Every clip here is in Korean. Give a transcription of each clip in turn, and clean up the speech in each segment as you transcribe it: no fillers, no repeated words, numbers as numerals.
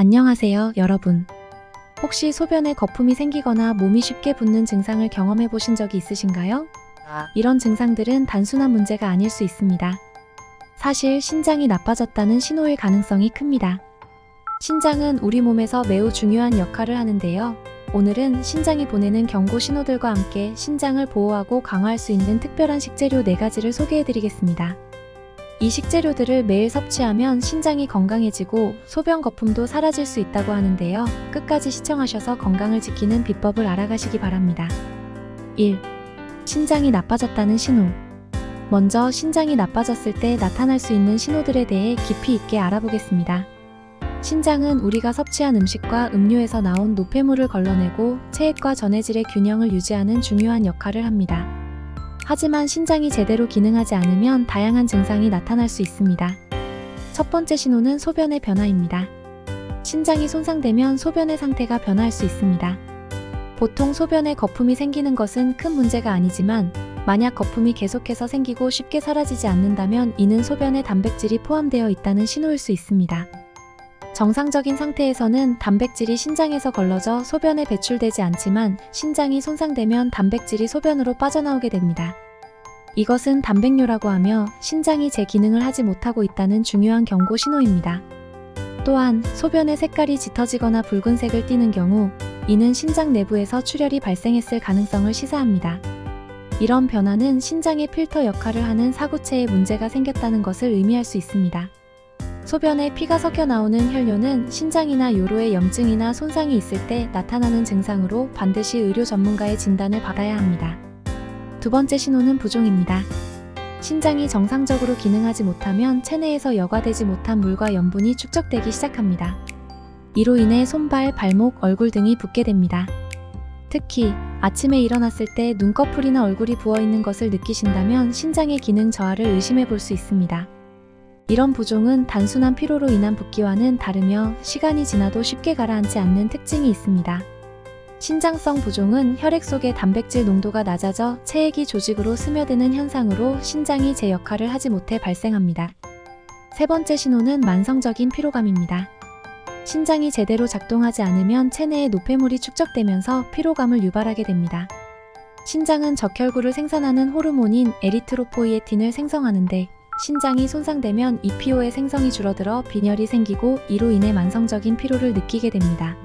안녕하세요, 여러분. 혹시 소변에 거품이 생기거나 몸이 쉽게 붓는 증상을 경험해 보신 적이 있으신가요? 이런 증상들은 단순한 문제가 아닐 수 있습니다. 사실 신장이 나빠졌다는 신호일 가능성이 큽니다. 신장은 우리 몸에서 매우 중요한 역할을 하는데요. 오늘은 신장이 보내는 경고 신호들과 함께 신장을 보호하고 강화할 수 있는 특별한 식재료 4가지를 소개해 드리겠습니다. 이 식재료들을 매일 섭취하면 신장이 건강해지고 소변 거품도 사라질 수 있다고 하는데요. 끝까지 시청하셔서 건강을 지키는 비법을 알아가시기 바랍니다. 1. 신장이 나빠졌다는 신호. 먼저 신장이 나빠졌을 때 나타날 수 있는 신호들에 대해 깊이 있게 알아보겠습니다. 신장은 우리가 섭취한 음식과 음료에서 나온 노폐물을 걸러내고 체액과 전해질의 균형을 유지하는 중요한 역할을 합니다. 하지만 신장이 제대로 기능하지 않으면 다양한 증상이 나타날 수 있습니다. 첫 번째 신호는 소변의 변화입니다. 신장이 손상되면 소변의 상태가 변화할 수 있습니다. 보통 소변에 거품이 생기는 것은 큰 문제가 아니지만 만약 거품이 계속해서 생기고 쉽게 사라지지 않는다면 이는 소변에 단백질이 포함되어 있다는 신호일 수 있습니다. 정상적인 상태에서는 단백질이 신장에서 걸러져 소변에 배출되지 않지만 신장이 손상되면 단백질이 소변으로 빠져나오게 됩니다. 이것은 단백뇨라고 하며 신장이 제 기능을 하지 못하고 있다는 중요한 경고 신호입니다. 또한 소변의 색깔이 짙어지거나 붉은색을 띠는 경우 이는 신장 내부에서 출혈이 발생했을 가능성을 시사합니다. 이런 변화는 신장의 필터 역할을 하는 사구체에 문제가 생겼다는 것을 의미할 수 있습니다. 소변에 피가 섞여 나오는 혈뇨는 신장이나 요로에 염증이나 손상이 있을 때 나타나는 증상으로 반드시 의료 전문가의 진단을 받아야 합니다. 두 번째 신호는 부종입니다. 신장이 정상적으로 기능하지 못하면 체내에서 여과되지 못한 물과 염분이 축적되기 시작합니다. 이로 인해 손발, 발목, 얼굴 등이 붓게 됩니다. 특히 아침에 일어났을 때 눈꺼풀이나 얼굴이 부어있는 것을 느끼신다면 신장의 기능 저하를 의심해 볼 수 있습니다. 이런 부종은 단순한 피로로 인한 붓기와는 다르며 시간이 지나도 쉽게 가라앉지 않는 특징이 있습니다. 신장성 부종은 혈액 속의 단백질 농도가 낮아져 체액이 조직으로 스며드는 현상으로 신장이 제 역할을 하지 못해 발생합니다. 세 번째 신호는 만성적인 피로감입니다. 신장이 제대로 작동하지 않으면 체내에 노폐물이 축적되면서 피로감을 유발하게 됩니다. 신장은 적혈구를 생산하는 호르몬인 에리트로포이에틴을 생성하는데 신장이 손상되면 EPO의 생성이 줄어들어 빈혈이 생기고 이로 인해 만성적인 피로를 느끼게 됩니다.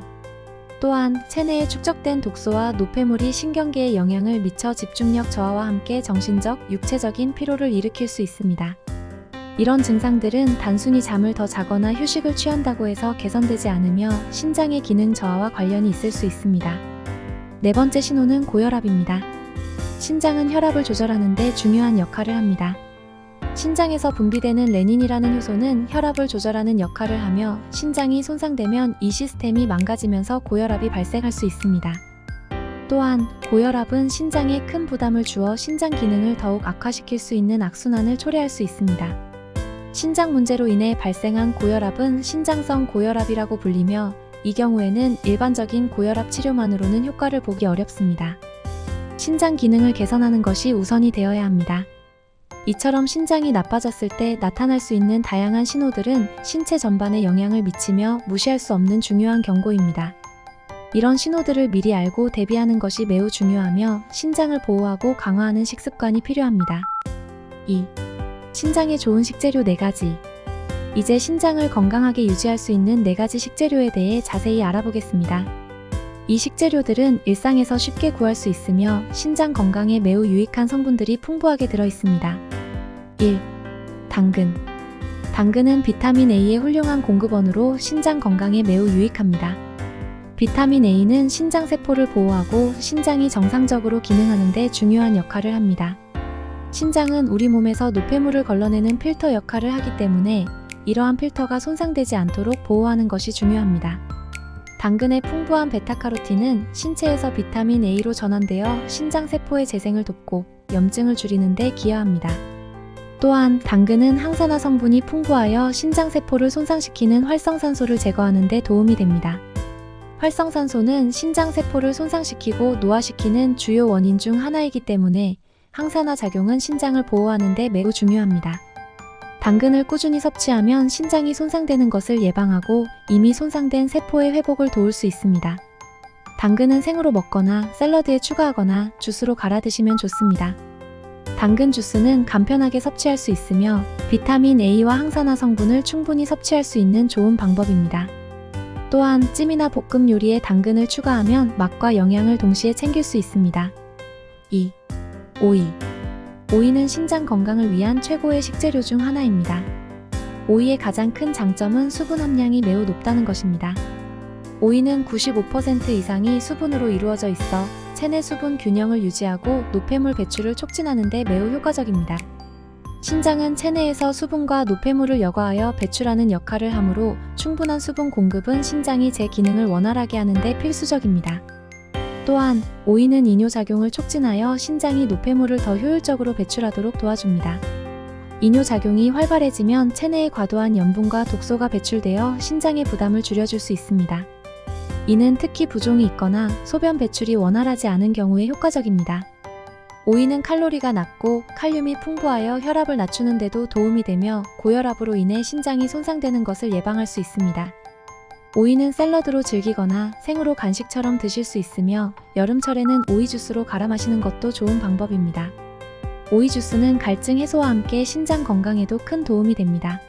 또한 체내에 축적된 독소와 노폐물이 신경계에 영향을 미쳐 집중력 저하와 함께 정신적, 육체적인 피로를 일으킬 수 있습니다. 이런 증상들은 단순히 잠을 더 자거나 휴식을 취한다고 해서 개선되지 않으며 신장의 기능 저하와 관련이 있을 수 있습니다. 네 번째 신호는 고혈압입니다. 신장은 혈압을 조절하는 데 중요한 역할을 합니다. 신장에서 분비되는 레닌이라는 효소는 혈압을 조절하는 역할을 하며 신장이 손상되면 이 시스템이 망가지면서 고혈압이 발생할 수 있습니다. 또한 고혈압은 신장에 큰 부담을 주어 신장 기능을 더욱 악화시킬 수 있는 악순환을 초래할 수 있습니다. 신장 문제로 인해 발생한 고혈압은 신장성 고혈압이라고 불리며 이 경우에는 일반적인 고혈압 치료만으로는 효과를 보기 어렵습니다. 신장 기능을 개선하는 것이 우선이 되어야 합니다. 이처럼 신장이 나빠졌을 때 나타날 수 있는 다양한 신호들은 신체 전반에 영향을 미치며 무시할 수 없는 중요한 경고입니다. 이런 신호들을 미리 알고 대비하는 것이 매우 중요하며 신장을 보호하고 강화하는 식습관이 필요합니다. 2. 신장에 좋은 식재료 4가지. 이제 신장을 건강하게 유지할 수 있는 4가지 식재료에 대해 자세히 알아보겠습니다. 이 식재료들은 일상에서 쉽게 구할 수 있으며 신장 건강에 매우 유익한 성분들이 풍부하게 들어있습니다. 1. 당근. 당근은 비타민 A의 훌륭한 공급원으로 신장 건강에 매우 유익합니다. 비타민 A는 신장세포를 보호하고 신장이 정상적으로 기능하는 데 중요한 역할을 합니다. 신장은 우리 몸에서 노폐물을 걸러내는 필터 역할을 하기 때문에 이러한 필터가 손상되지 않도록 보호하는 것이 중요합니다. 당근의 풍부한 베타카로틴은 신체에서 비타민 A로 전환되어 신장세포의 재생을 돕고 염증을 줄이는 데 기여합니다. 또한 당근은 항산화 성분이 풍부하여 신장세포를 손상시키는 활성산소를 제거하는 데 도움이 됩니다. 활성산소는 신장세포를 손상시키고 노화시키는 주요 원인 중 하나이기 때문에 항산화 작용은 신장을 보호하는 데 매우 중요합니다. 당근을 꾸준히 섭취하면 신장이 손상되는 것을 예방하고 이미 손상된 세포의 회복을 도울 수 있습니다. 당근은 생으로 먹거나 샐러드에 추가하거나 주스로 갈아 드시면 좋습니다. 당근 주스는 간편하게 섭취할 수 있으며 비타민 A와 항산화 성분을 충분히 섭취할 수 있는 좋은 방법입니다. 또한 찜이나 볶음 요리에 당근을 추가하면 맛과 영양을 동시에 챙길 수 있습니다. 2. 오이. 오이는 신장 건강을 위한 최고의 식재료 중 하나입니다. 오이의 가장 큰 장점은 수분 함량이 매우 높다는 것입니다. 오이는 95% 이상이 수분으로 이루어져 있어 체내 수분 균형을 유지하고 노폐물 배출을 촉진하는 데 매우 효과적입니다. 신장은 체내에서 수분과 노폐물을 여과하여 배출하는 역할을 하므로 충분한 수분 공급은 신장이 제 기능을 원활하게 하는 데 필수적입니다. 또한 오이는 이뇨작용을 촉진하여 신장이 노폐물을 더 효율적으로 배출하도록 도와줍니다. 이뇨작용이 활발해지면 체내에 과도한 염분과 독소가 배출되어 신장의 부담을 줄여줄 수 있습니다. 이는 특히 부종이 있거나 소변 배출이 원활하지 않은 경우에 효과적입니다. 오이는 칼로리가 낮고 칼륨이 풍부하여 혈압을 낮추는 데도 도움이 되며 고혈압으로 인해 신장이 손상되는 것을 예방할 수 있습니다. 오이는 샐러드로 즐기거나 생으로 간식처럼 드실 수 있으며 여름철에는 오이 주스로 갈아 마시는 것도 좋은 방법입니다. 오이 주스는 갈증 해소와 함께 신장 건강에도 큰 도움이 됩니다.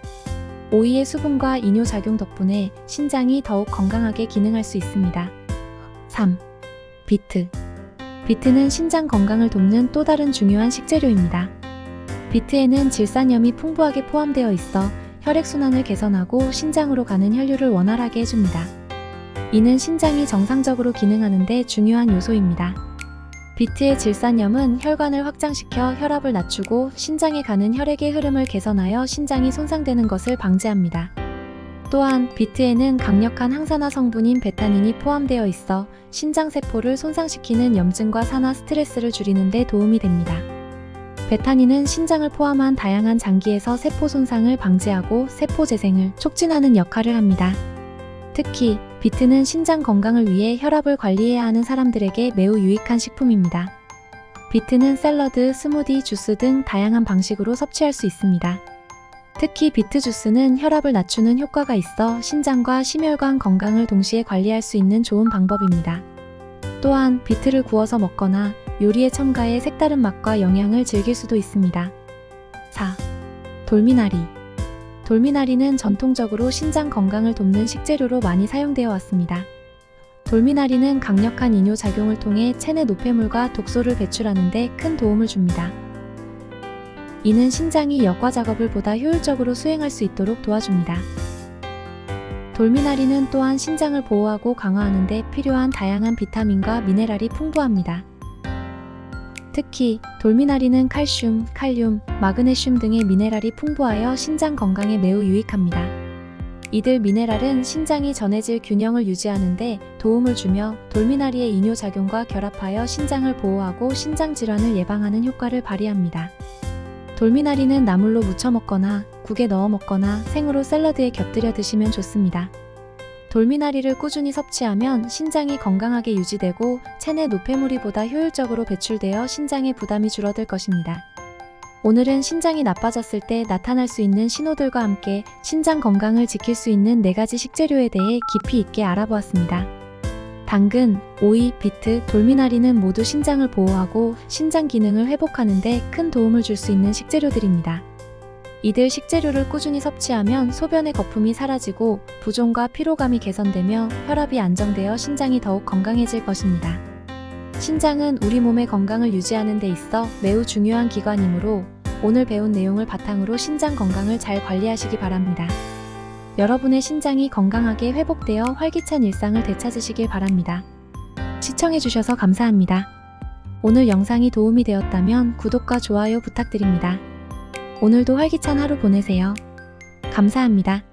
오이의 수분과 이뇨작용 덕분에 신장이 더욱 건강하게 기능할 수 있습니다. 3. 비트. 비트는 신장 건강을 돕는 또 다른 중요한 식재료입니다. 비트에는 질산염이 풍부하게 포함되어 있어 혈액순환을 개선하고 신장으로 가는 혈류를 원활하게 해줍니다. 이는 신장이 정상적으로 기능하는 데 중요한 요소입니다. 비트의 질산염은 혈관을 확장시켜 혈압을 낮추고 신장에 가는 혈액의 흐름을 개선하여 신장이 손상되는 것을 방지합니다. 또한 비트에는 강력한 항산화 성분인 베타닌이 포함되어 있어 신장세포를 손상시키는 염증과 산화 스트레스를 줄이는 데 도움이 됩니다. 베타닌은 신장을 포함한 다양한 장기에서 세포 손상을 방지하고 세포 재생을 촉진하는 역할을 합니다. 특히 비트는 신장 건강을 위해 혈압을 관리해야 하는 사람들에게 매우 유익한 식품입니다. 비트는 샐러드, 스무디, 주스 등 다양한 방식으로 섭취할 수 있습니다. 특히 비트 주스는 혈압을 낮추는 효과가 있어 신장과 심혈관 건강을 동시에 관리할 수 있는 좋은 방법입니다. 또한 비트를 구워서 먹거나 요리에 첨가해 색다른 맛과 영양을 즐길 수도 있습니다. 4. 돌미나리. 돌미나리는 전통적으로 신장 건강을 돕는 식재료로 많이 사용되어 왔습니다. 돌미나리는 강력한 이뇨작용을 통해 체내 노폐물과 독소를 배출하는 데 큰 도움을 줍니다. 이는 신장이 역과 작업을 보다 효율적으로 수행할 수 있도록 도와줍니다. 돌미나리는 또한 신장을 보호하고 강화하는 데 필요한 다양한 비타민과 미네랄이 풍부합니다. 특히 돌미나리는 칼슘, 칼륨, 마그네슘 등의 미네랄이 풍부하여 신장 건강에 매우 유익합니다. 이들 미네랄은 신장이 전해질 균형을 유지하는 데 도움을 주며 돌미나리의 이뇨작용과 결합하여 신장을 보호하고 신장 질환을 예방하는 효과를 발휘합니다. 돌미나리는 나물로 무쳐 먹거나 국에 넣어 먹거나 생으로 샐러드에 곁들여 드시면 좋습니다. 돌미나리를 꾸준히 섭취하면 신장이 건강하게 유지되고 체내 노폐물이 보다 효율적으로 배출되어 신장의 부담이 줄어들 것입니다. 오늘은 신장이 나빠졌을 때 나타날 수 있는 신호들과 함께 신장 건강을 지킬 수 있는 4가지 식재료에 대해 깊이 있게 알아보았습니다. 당근, 오이, 비트, 돌미나리는 모두 신장을 보호하고 신장 기능을 회복하는 데 큰 도움을 줄 수 있는 식재료들입니다. 이들 식재료를 꾸준히 섭취하면 소변의 거품이 사라지고 부종과 피로감이 개선되며 혈압이 안정되어 신장이 더욱 건강해질 것입니다. 신장은 우리 몸의 건강을 유지하는 데 있어 매우 중요한 기관이므로 오늘 배운 내용을 바탕으로 신장 건강을 잘 관리하시기 바랍니다. 여러분의 신장이 건강하게 회복되어 활기찬 일상을 되찾으시길 바랍니다. 시청해주셔서 감사합니다. 오늘 영상이 도움이 되었다면 구독과 좋아요 부탁드립니다. 오늘도 활기찬 하루 보내세요. 감사합니다.